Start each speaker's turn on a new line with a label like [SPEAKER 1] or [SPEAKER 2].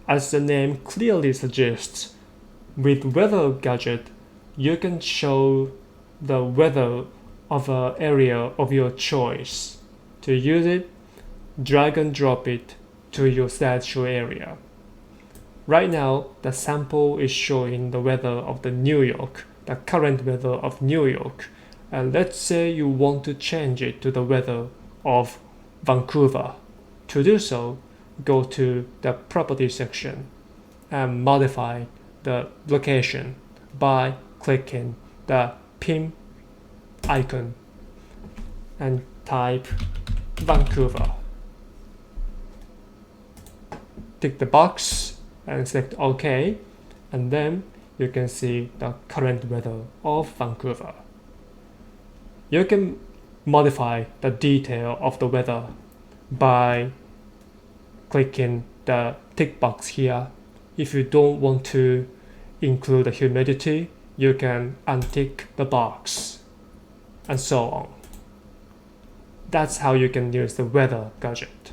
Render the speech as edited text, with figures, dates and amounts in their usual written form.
[SPEAKER 1] As the name clearly suggests, with weather gadget, you can show the weather of an area of your choice. To use it, drag and drop it to your slideshow area. Right now, the sample is showing the weather of the New York, the current weather of New York. And let's say you want to change it to the weather of Vancouver. To do so, go to the property section and modify the location by clicking the pin icon and type Vancouver. Tick the box and select OK, and then you can see the current weather of Vancouver. You can modify the detail of the weather by clicking the tick box here. If you don't want to include the humidity, you can untick the box, and so on. That's how you can use the weather gadget.